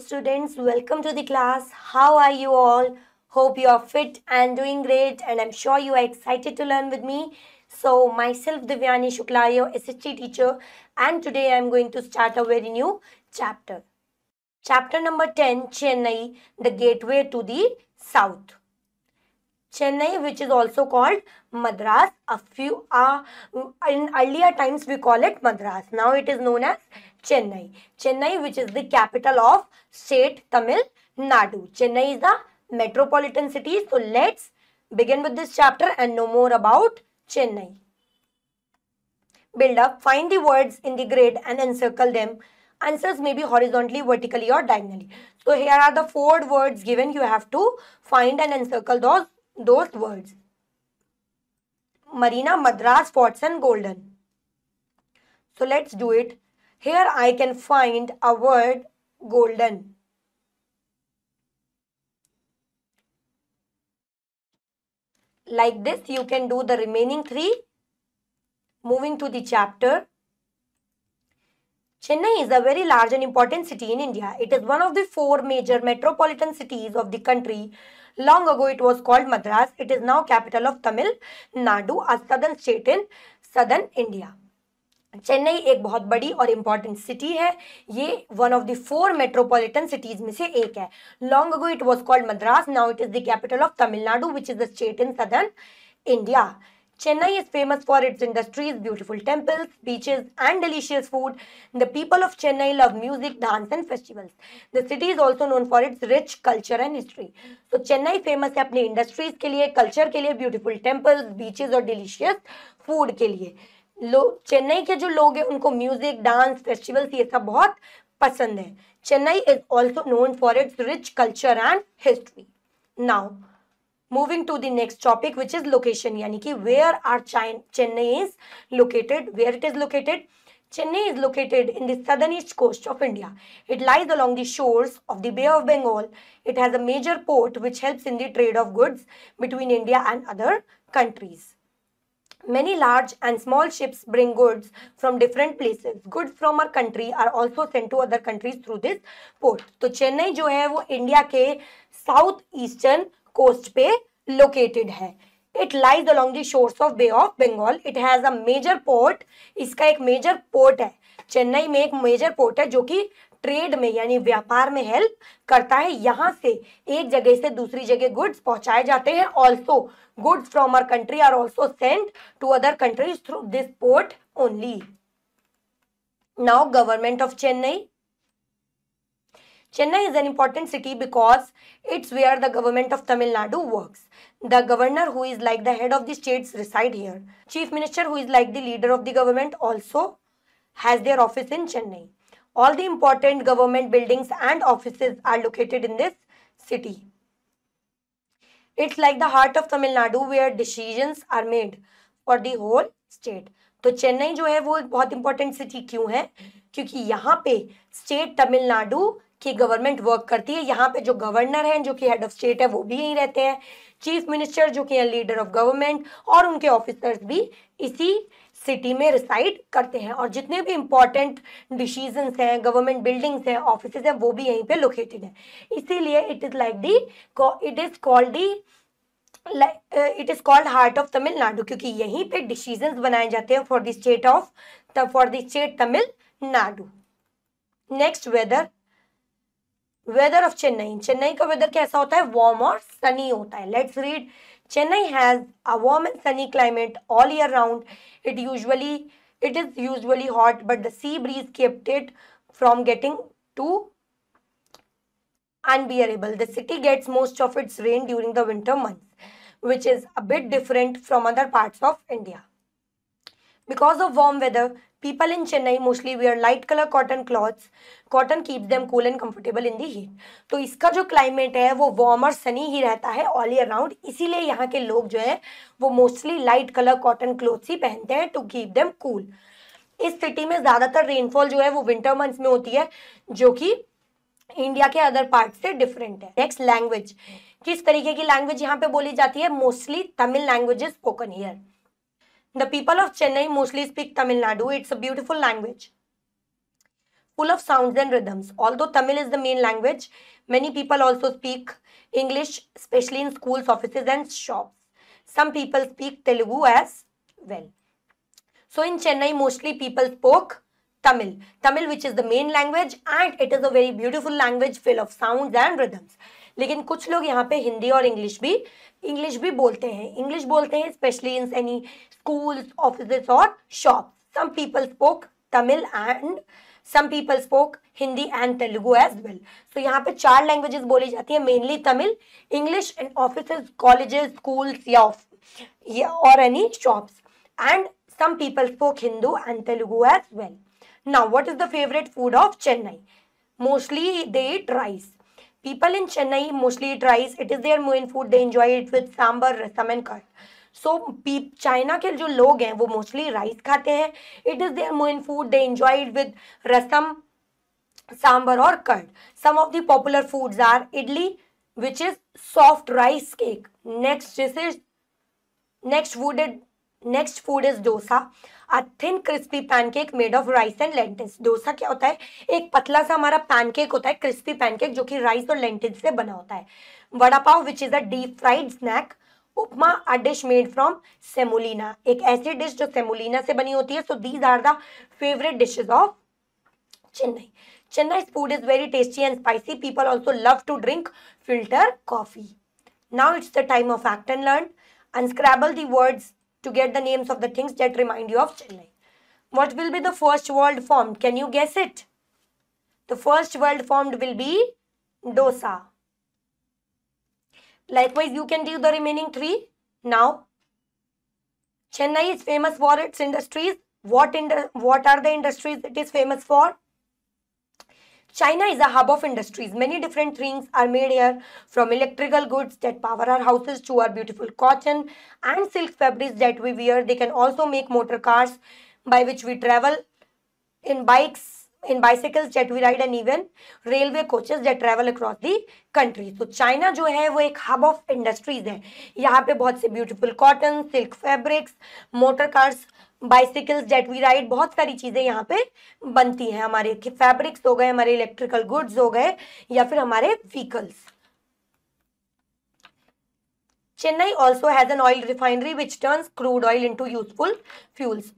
students, welcome to the class. How are you all? Hope you are fit and doing great, and I'm sure you are excited to learn with me. So, myself Divyani Shukla, your SHT teacher, and today I'm going to start a very new chapter. Chapter number 10, Chennai, the gateway to the south. Chennai, which is also called Madras. In earlier times we call it Madras. Now it is known as Chennai. Chennai, which is the capital of state Tamil Nadu. Chennai is the metropolitan city. So let's begin with this chapter and know more about Chennai. Build up. Find the words in the grid and encircle them. Answers may be horizontally, vertically, or diagonally. So here are the 4 words given. You have to find and encircle those words. Marina, Madras, Watson, Golden. So let's do it. Here I can find a word golden. Like this, you can do the remaining 3. Moving to the chapter. Chennai is a very large and important city in India. It is one of the 4 major metropolitan cities of the country. Long ago, it was called Madras. It is now capital of Tamil Nadu, a southern state in southern India. Chennai एक बहुत बड़ी और important city है. ये one of the 4 metropolitan cities में से एक है. Long ago it was called Madras. Now it is the capital of Tamil Nadu, which is the state in southern India. Chennai is famous for its industries, beautiful temples, beaches, and delicious food. The people of Chennai love music, dance, and festivals. The city is also known for its rich culture and history. So Chennai famous है अपनी industries के लिए, culture के लिए, beautiful temples, beaches और delicious food के लिए. चेन्नई के जो लोग हैं उनको म्यूजिक, डांस, फेस्टिवल्स ये सब बहुत पसंद है. Chennai is also known for its rich culture and history. Now moving to the next topic, which is location, यानी कि where are Chennai is located, where it is located. Chennai is located in the southern east coast of India. It lies along the shores of the Bay of Bengal. It has a major port which helps in the trade of goods between India and other countries. Many large and small ships bring goods from different places. Goods from our country are also sent to other countries through this port. तो चेन्नई जो है वो India के south eastern coast पे located है. It lies along the shores of bay of Bengal. It has a major port. इसका एक major port है. चेन्नई में एक मेजर पोर्ट है जो कि ट्रेड में यानी व्यापार में हेल्प करता है. यहाँ से एक जगह से दूसरी जगह गुड्स पहुंचाए जाते हैं. Also goods from our country are also sent to other countries through this port only. Now government of Chennai. Chennai is an important city because it's where the government of Tamil Nadu works. The governor, who is like the head of the states, reside here. Chief minister, who is like the leader of the government, also has their office in Chennai. All the important government buildings and offices are located in this city. It's like the heart of Tamil Nadu where decisions are made for the whole state. तो चेन्नई जो है वो एक बहुत important city क्यों है? क्योंकि यहाँ पे स्टेट तमिलनाडु की गवर्नमेंट वर्क करती है. यहाँ पे जो गवर्नर हैं जो कि हेड ऑफ स्टेट है वो भी यहीं रहते हैं. चीफ मिनिस्टर जो कि है लीडर ऑफ गवर्नमेंट, और उनके ऑफिसर्स भी इसी सिटी में रिसाइड करते हैं. और जितने भी इंपॉर्टेंट डिसीजंस हैं, गवर्नमेंट बिल्डिंग्स हैं, ऑफिसेज हैं, वो भी यहीं पे लोकेटेड है. इसीलिए it is called heart of Tamil Nadu, क्योंकि यहीं पे डिसीजंस बनाए जाते हैं for the state Tamil Nadu. Next weather of Chennai. Chennai का वेदर कैसा होता है? वार्म और सनी होता है. Let's read. Chennai has a warm and sunny climate all year round. It is usually hot, but the sea breeze kept it from getting too unbearable. The city gets most of its rain during the winter months, which is a bit different from other parts of India. Because of warm weather, people in Chennai mostly wear light color cotton cloths. Cotton keeps them cool and comfortable in the heat. तो इसका जो climate है वो warm और सनी ही रहता है all year round. इसीलिए यहाँ के लोग जो है वो mostly light colour cotton clothes ही पहनते हैं टू कीप देम कूल. इस सिटी में ज्यादातर रेनफॉल जो है वो विंटर मंथ्स में होती है, जो कि इंडिया के अदर पार्ट से डिफरेंट है. Next language. किस तरीके की लैंग्वेज यहाँ पे बोली जाती है? Mostly Tamil language is spoken here. The people of Chennai mostly speak Tamil Nadu. It's a beautiful language. full of sounds and rhythms. Although Tamil is the main language, many people also speak English, especially in schools, offices, and shops. Some people speak Telugu as well. So in Chennai, mostly people spoke Tamil which is the main language, and it is a very beautiful language full of sounds and rhythms. लेकिन कुछ लोग यहाँ पे हिंदी और English भी बोलते हैं specially in any schools, offices और shop. Some people spoke Tamil and some people spoke Hindi and Telugu as well. So यहाँ पे 4 लैंग्वेजेस बोली जाती है, mainly Tamil, English in offices, colleges, schools या और any shops. And some people spoke Hindu and Telugu as well. Now, what is the favorite food of Chennai? Mostly they eat rice. People in Chennai mostly eat rice. It is their main food. They enjoy it with sambar, rasam and curd. So, China के जो लोग हैं वो mostly rice खाते हैं. It is their main food. They enjoy it with rasam, sambar or curd. Some of the popular foods are idli, which is soft rice cake. Next food is dosa, a thin crispy pancake made of rice and lentils. Dosa क्या होता है? एक पतला सा हमारा pancake होता है, crispy pancake जो कि राइस और लेंटिल से बना होता है. Vada pav which is a deep fried snack. Upma, a dish made from semolina, एक ऐसी डिश जो सेमोलिना से बनी होती है. So these are the favourite dishes of Chennai. Chennai's food is very tasty and spicy. People also love to drink filter coffee. Now it's the time of act and learn. Unscramble the words to get the names of the things that remind you of Chennai. What will be the first word formed? Can you guess it? The first word formed will be dosa. Likewise, you can do the remaining 3. Now, Chennai is famous for its industries. What are the industries it is famous for? China is a hub of industries. Many different things are made here, from electrical goods that power our houses to our beautiful cotton and silk fabrics that we wear. They can also make motor cars by which we travel, in bicycles that we ride, and even railway coaches that travel across the country. So China जो है वो एक hub of industries है. यहाँ पे बहुत से beautiful cotton, silk fabrics, motor cars, bicycles jet वी राइड, बहुत सारी चीजें यहाँ पे बनती हैं. हमारे फैब्रिक्स हो गए, हमारे इलेक्ट्रिकल गुड्स हो गए, या फिर हमारे vehicles. Chennai also has an oil refinery which turns crude oil into useful fuels.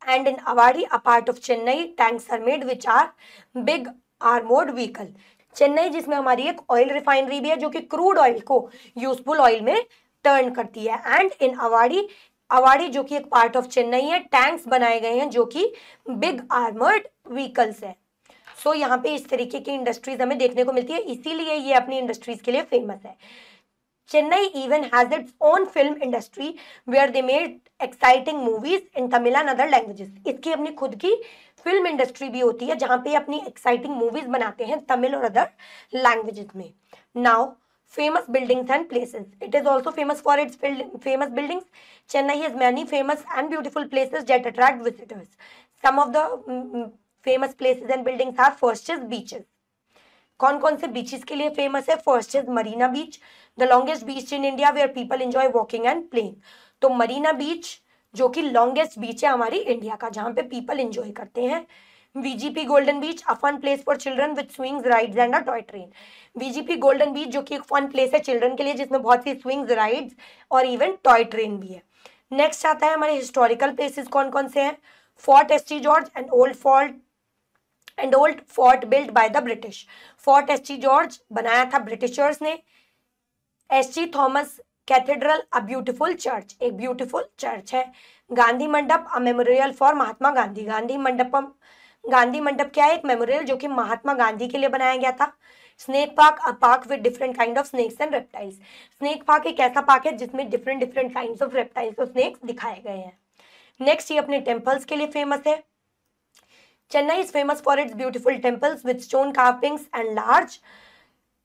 And in Avadi, a part of Chennai, tanks are made which are big armoured vehicle. Chennai जिसमें हमारी एक ऑयल रिफाइनरी भी है जो कि क्रूड ऑयल को यूजफुल ऑयल में turn करती है. एंड इन अवाड़ी जो कि एक पार्ट ऑफ चेन्नई है, टैंक्स बनाए गए हैं जो कि बिग आर्मर्ड व्हीकल्स है. सो यहाँ पे इस तरीके की इंडस्ट्रीज हमें देखने को मिलती है, इसीलिए ये अपनी इंडस्ट्रीज के लिए फेमस है. Chennai even has its own film industry where they made exciting movies in Tamil and other languages. इसकी अपनी खुद की फिल्म इंडस्ट्री भी होती है जहाँ पे अपनी एक्साइटिंग मूवीज बनाते हैं तमिल और अदर लैंग्वेजेस में. Now famous buildings and places. It is also famous for its famous buildings. Chennai has many famous and beautiful places that attract visitors. Some of the famous places and buildings are, first is beaches. कौन कौन से beaches के लिए famous है? First is Marina beach, the longest beach in India where people enjoy walking and playing. तो मरीना बीच जो कि longest बीच है हमारी इंडिया का, जहाँ पे पीपल एंजॉय करते हैं. VGP golden beach, a fun place for children with swings, rides and a toy train. VGP golden beach जो कि एक फन प्लेस है चिल्ड्रन के लिए जिसमें बहुत सी स्विंग्स, राइड्स और इवन टॉय ट्रेन भी है. नेक्स्ट आता है हमारे हिस्टोरिकल प्लेसेस. कौन कौन से हैं? Fort ST George and old fort built by the British. Fort ST George बनाया था ब्रिटिशर्स ने. SG Thomas cathedral, a beautiful church, एक ब्यूटीफुल चर्च है. गांधी मंडप, अ मेमोरियल फॉर महात्मा गांधी. गांधी मंडप क्या है? एक मेमोरियल जो कि महात्मा गांधी के लिए बनाया गया था. Snake park, a park with different kind of snakes and reptiles. Snake park एक ऐसा पार्क है जिसमें डिफरेंट काइंड्स ऑफ रेप्टाइल्स और स्नेक्स दिखाए गए हैं. नेक्स्ट ये अपने टेम्पल्स के लिए फेमस है. Chennai is famous for its beautiful temples with stone carvings and large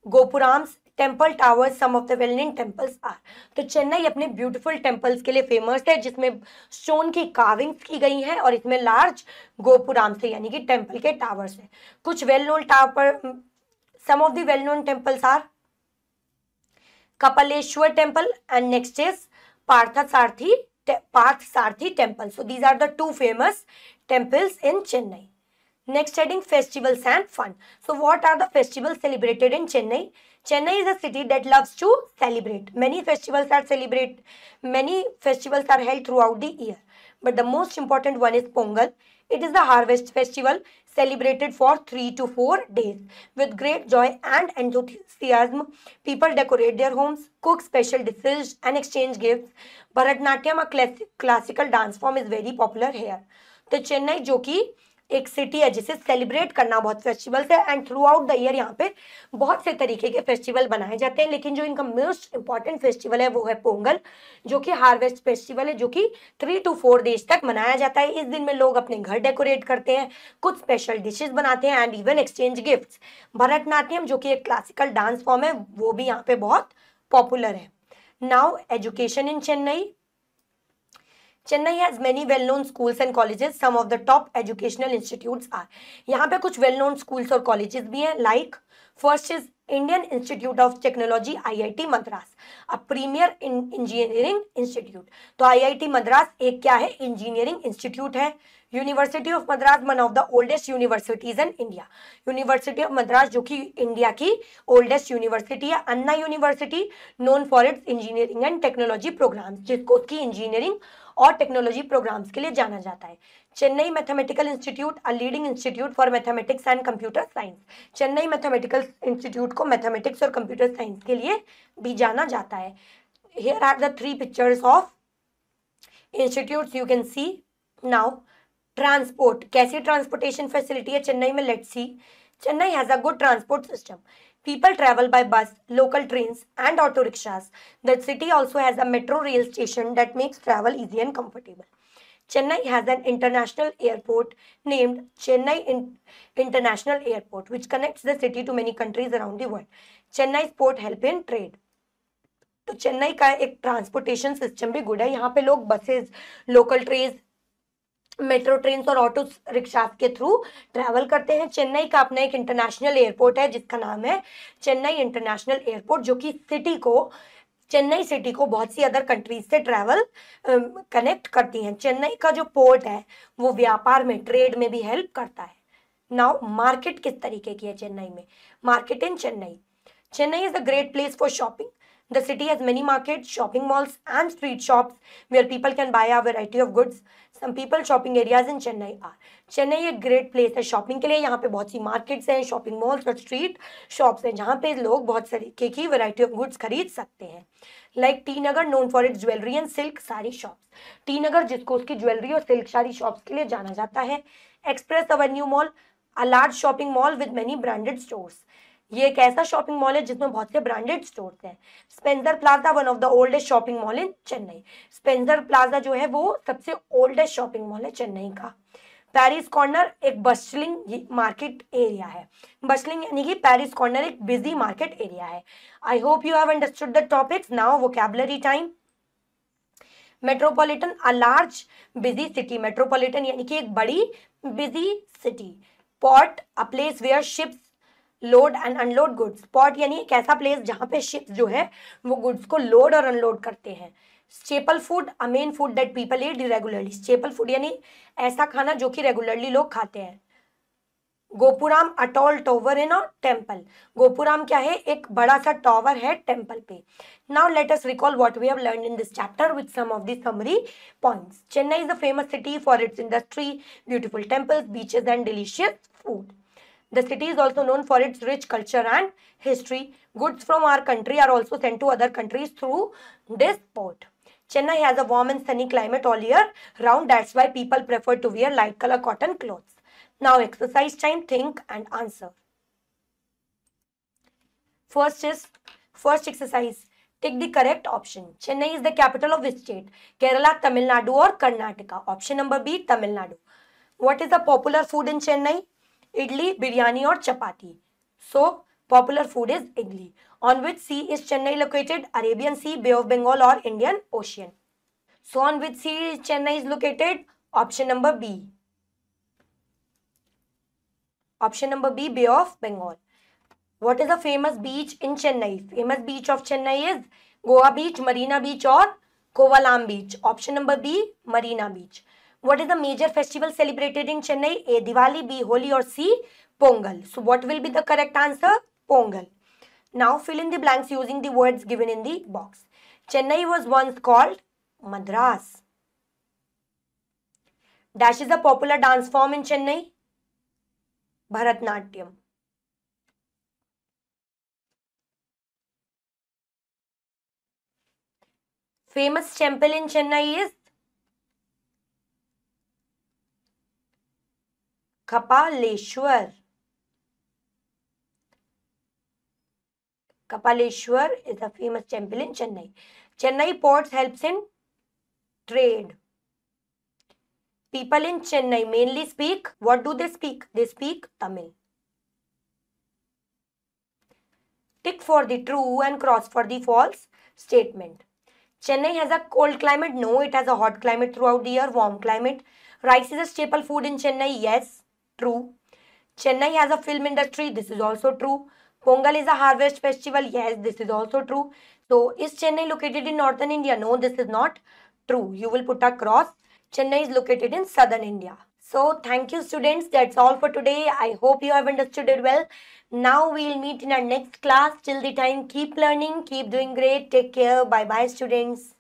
gopurams, temple towers. Some of the well known temples are. तो चेन्नई अपने ब्यूटीफुल टेम्पल्स के लिए फेमस है जिसमें स्टोन की कार्विंग्स की गई हैं और इसमें लार्ज गोपुराम्स है यानी कि टेम्पल के टावर्स हैं. कुछ well known tower, some of the well known temples are Kapaleeshwar temple and next is Parthasarathy temple. So these are the two famous temples in Chennai. Next heading, festivals and fun. So what are the festivals celebrated in Chennai? Chennai is a city that loves to celebrate. Many festivals are held throughout the year. But the most important one is Pongal. It is the harvest festival celebrated for 3 to 4 days. With great joy and enthusiasm, people decorate their homes, cook special dishes and exchange gifts. Bharatnatyam, a classical dance form, is very popular here. तो चेन्नई जो कि एक city है जिसे celebrate करना बहुत festivals है and through out the year यहाँ पे बहुत से तरीके के फेस्टिवल बनाए जाते हैं, लेकिन जो इनका मोस्ट इंपॉर्टेंट फेस्टिवल है वो है पोंगल, जो कि हार्वेस्ट फेस्टिवल है, जो कि 3 to 4 डेज तक मनाया जाता है. इस दिन में लोग अपने घर डेकोरेट करते हैं, कुछ स्पेशल डिशेस बनाते हैं and even exchange gifts. Bharatanatyam जो कि एक क्लासिकल डांस फॉर्म है वो भी यहाँ पे बहुत पॉपुलर है. Now education in Chennai. Chennai has many well-known schools and colleges. Some of the top educational institutes are. यहाँ पे कुछ well-known schools और colleges भी हैं. Like first is Indian Institute of Technology IIT Madras, a premier engineering institute. तो IIT Madras एक क्या है? Engineering institute है. University of Madras, one of the oldest universities in India. University of Madras जो कि India की oldest university है. अन्ना university known for its engineering and technology programs, जिसको उसकी engineering और टेक्नोलॉजी प्रोग्राम्स के लिए जाना जाता है. Chennai mathematical institute, a leading institute for mathematics and computer science. Chennai mathematical institute को मैथमेटिक्स और कंप्यूटर साइंस के लिए भी जाना जाता है. Here are the 3 pictures of institutes you can see. Now transport, कैसी ट्रांसपोर्टेशन फैसिलिटी है चेन्नई में? Let's see. Chennai has a good transport system. People travel by bus, local trains and auto rickshaws. The city also has a metro rail station that makes travel easy and comfortable. Chennai has an international airport named Chennai International Airport, which connects the city to many countries around the world. Chennai's port help in trade. तो चेन्नई का एक transportation system भी good है. यहाँ पे लोग buses, local train, metro train और auto rickshaw के थ्रू ट्रैवल करते हैं. चेन्नई का अपना एक इंटरनेशनल एयरपोर्ट है जिसका नाम है चेन्नई इंटरनेशनल एयरपोर्ट, जो कि चेन्नई सिटी को बहुत सी अदर कंट्रीज से ट्रैवल कनेक्ट करती हैं. चेन्नई का जो पोर्ट है वो व्यापार में, ट्रेड में भी हेल्प करता है. नाउ मार्केट किस तरीके की है चेन्नई में? Market in Chennai. Chennai is a great place for shopping. The city has many markets, shopping malls and street shops where people can buy a variety of goods. Some people shopping areas in Chennai are. Chennai एक great place है shopping के लिए. यहाँ पे बहुत सी markets हैं, shopping malls और street shops हैं जहाँ पे लोग बहुत तरीके की variety of goods खरीद सकते हैं. Like T Nagar, known for its jewelry and silk saree shops. T Nagar जिसको उसकी ज्वेलरी और सिल्क साड़ी शॉप्स के लिए जाना जाता है. Express Avenue Mall, a large shopping mall with many branded stores. ये एक ऐसा शॉपिंग मॉल है जिसमें बहुत से ब्रांडेड स्टोर्स हैं. Spencer plaza, one of the oldest shopping mall in Chennai. Spencer plaza जो है वो सबसे ओल्डेस्ट शॉपिंग मॉल है चेन्नई का. पेरिस कॉर्नर एक बस्टलिंग मार्केट एरिया है. बस्टलिंग यानी कि पेरिस कॉर्नर एक बिजी मार्केट एरिया है. I hope you have understood the topics. Now vocabulary time. Metropolitan, a large busy city. Metropolitan यानी कि एक बड़ी busy city. Port, a place where ships load and unload goods. Port यानी एक ऐसा place जहां पे शिप्स जो है वो गुड्स को लोड और अनलोड करते हैं. Staple food, a main food that people eat regularly. Staple food यानी ऐसा खाना जो कि रेगुलरली लोग खाते हैं. Gopuram, a tall tower in a temple. Gopuram क्या है? एक बड़ा सा टॉवर है टेम्पल पे. Now let us recall what we have learned in this chapter with some of the summary points. Chennai is a famous city for its industry, beautiful temples, beaches and delicious food. The city is also known for its rich culture and history. Goods from our country are also sent to other countries through this port. Chennai has a warm and sunny climate all year round. That's why people prefer to wear light color cotton clothes. Now exercise time. Think and answer. First exercise. Take the correct option. Chennai is the capital of which state? Kerala, Tamil Nadu or Karnataka? Option number B, Tamil Nadu. What is the popular food in Chennai? Idli, biryani और chapati. So popular food is idli. On which sea is Chennai located? Arabian sea, bay of Bengal और Indian ocean. So on which sea is Chennai is located? Option number B. Option number B, bay of Bengal. What is the famous beach in Chennai? Famous beach of Chennai is Goa beach, Marina beach और Kovalam beach. Option number B, Marina beach. What is the major festival celebrated in Chennai? A, Diwali, B, Holi, or C, Pongal. So what will be the correct answer? Pongal. Now fill in the blanks using the words given in the box. Chennai was once called Madras. Dash is a popular dance form in Chennai. Bharatnatyam. Famous temple in Chennai is Kapaleshwar. Kapaleshwar is a famous temple in Chennai. Chennai ports helps in trade. People in Chennai mainly speak, what do they speak? They speak Tamil. Tick for the true and cross for the false statement. Chennai has a cold climate. No, it has a hot climate throughout the year, warm climate. Rice is a staple food in Chennai. Yes, true. Chennai has a film industry. This is also true. Pongal is a harvest festival. Yes, this is also true. So, is Chennai located in northern India? No, this is not true. You will put a cross. Chennai is located in southern India. So, thank you students. That's all for today. I hope you have understood it well. Now, we'll meet in our next class. Till the time, keep learning, keep doing great. Take care. Bye-bye students.